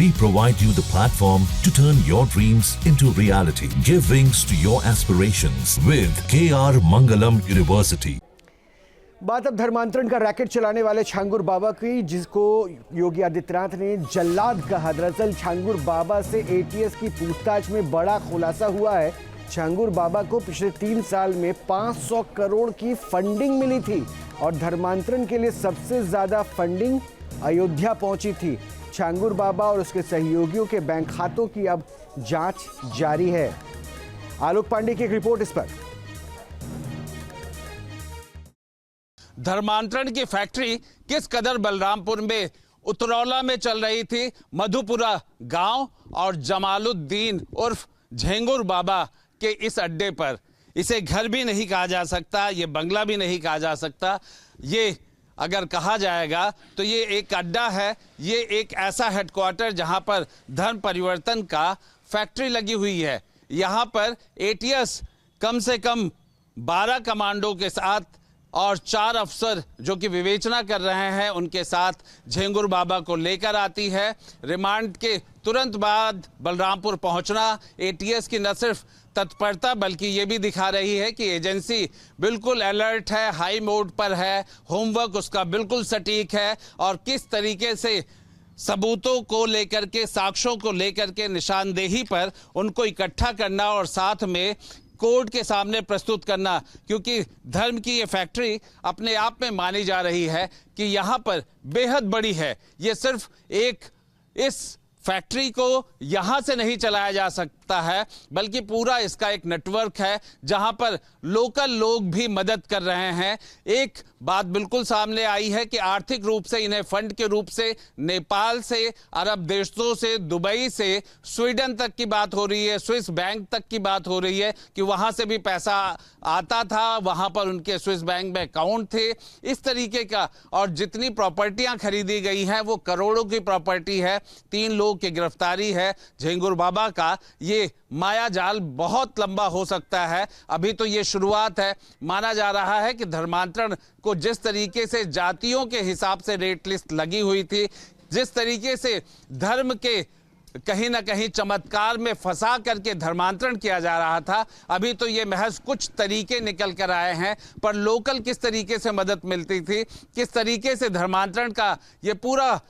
We provide you the platform to turn your dreams into reality. Give wings to your aspirations with KR Mangalam University. बात अब धर्मांतरण का racket चलाने वाले छांगुर बाबा की, जिसको योगी आदित्यनाथ ने जल्लाद कहा। दरअसल छांगुर बाबा से एटीएस की पूछताछ में बड़ा खुलासा हुआ है। छांगुर बाबा को पिछले 3 साल में 500 करोड़ की फंडिंग मिली थी और धर्मांतरण के लिए सबसे ज्यादा फंडिंग अयोध्या पहुंची थी। छांगुर बाबा और उसके सहयोगियों के बैंक खातों की अब जांच जारी है। आलोक पांडे की एक रिपोर्ट इस पर। धर्मांतरण की फैक्ट्री किस कदर बलरामपुर में उतरौला में चल रही थी, मधुपुरा गांव और जमालुद्दीन उर्फ झेंगुर बाबा के इस अड्डे पर। इसे घर भी नहीं कहा जा सकता, ये बंगला भी नहीं कहा जा सकता। ये अगर कहा जाएगा तो ये एक अड्डा है, ये एक ऐसा हेडक्वार्टर जहां पर धर्म परिवर्तन का फैक्ट्री लगी हुई है। यहाँ पर एटीएस कम से कम 12 कमांडो के साथ और 4 अफसर जो कि विवेचना कर रहे हैं उनके साथ झेंगुर बाबा को लेकर आती है। रिमांड के तुरंत बाद बलरामपुर पहुंचना एटीएस की न सिर्फ तत्परता बल्कि ये भी दिखा रही है कि एजेंसी बिल्कुल अलर्ट है, हाई मोड पर है, होमवर्क उसका बिल्कुल सटीक है और किस तरीके से सबूतों को लेकर के, साक्ष्यों को लेकर के निशानदेही पर उनको इकट्ठा करना और साथ में कोर्ट के सामने प्रस्तुत करना। क्योंकि धर्म की ये फैक्ट्री अपने आप में मानी जा रही है कि यहाँ पर बेहद बड़ी है। ये सिर्फ एक इस फैक्ट्री को यहाँ से नहीं चलाया जा सकता है बल्कि पूरा इसका एक नेटवर्क है जहाँ पर लोकल लोग भी मदद कर रहे हैं। एक बात बिल्कुल सामने आई है कि आर्थिक रूप से इन्हें फंड के रूप से नेपाल से, अरब देशों से, दुबई से, स्वीडन तक की बात हो रही है, स्विस बैंक तक की बात हो रही है कि वहाँ से भी पैसा आता था, वहाँ पर उनके स्विस बैंक में अकाउंट थे, इस तरीके का। और जितनी प्रॉपर्टियाँ खरीदी गई हैं वो करोड़ों की प्रॉपर्टी है। 3 लोग की गिरफ्तारी है। झेंगुर बाबा का ये माया जाल बहुत लंबा हो सकता है। अभी तो ये शुरुआत है। माना जा रहा है कि धर्मांतरण को जिस तरीके से जातियों के हिसाब से रेट लिस्ट लगी हुई थी, जिस तरीके से धर्म के कहीं ना कहीं चमत्कार में फंसा करके धर्मांतरण किया जा रहा था, अभी तो ये महज कुछ तरीके निकल कर आए हैं। पर लोकल किस तरीके से मदद मिलती थी, किस तरीके से धर्मांतरण का ये पूरा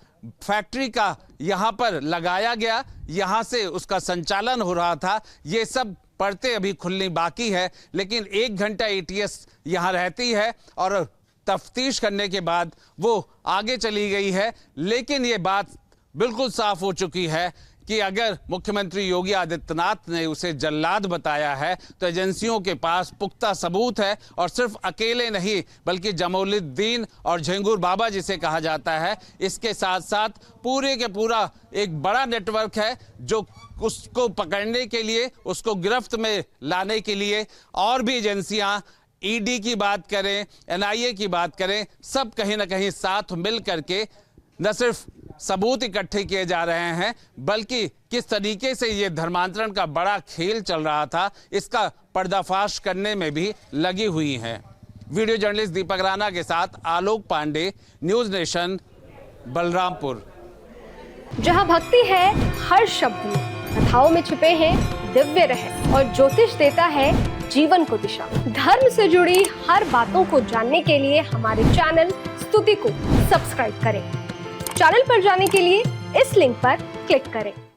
फैक्ट्री का यहाँ पर लगाया गया, यहाँ से उसका संचालन हो रहा था, ये सब परतें अभी खुलनी बाकी है। लेकिन 1 घंटा एटीएस यहाँ रहती है और तफ्तीश करने के बाद वो आगे चली गई है। लेकिन ये बात बिल्कुल साफ हो चुकी है कि अगर मुख्यमंत्री योगी आदित्यनाथ ने उसे जल्लाद बताया है तो एजेंसियों के पास पुख्ता सबूत है। और सिर्फ अकेले नहीं बल्कि जमालुद्दीन और झेंगुर बाबा जिसे कहा जाता है, इसके साथ साथ पूरे के पूरा एक बड़ा नेटवर्क है जो उसको पकड़ने के लिए, उसको गिरफ्त में लाने के लिए और भी एजेंसियां, ईडी की बात करें, एनआईए की बात करें, सब कहीं ना कहीं साथ मिल करके न सिर्फ सबूत इकट्ठे किए जा रहे हैं बल्कि किस तरीके से ये धर्मांतरण का बड़ा खेल चल रहा था इसका पर्दाफाश करने में भी लगी हुई हैं। वीडियो जर्नलिस्ट दीपक राणा के साथ आलोक पांडे, न्यूज नेशन, बलरामपुर। जहां भक्ति है हर शब्द में, कथाओं में छुपे हैं दिव्य रहस्य और ज्योतिष देता है जीवन को दिशा। धर्म से जुड़ी हर बातों को जानने के लिए हमारे चैनल स्तुति को सब्सक्राइब करें। चैनल पर जाने के लिए इस लिंक पर क्लिक करें।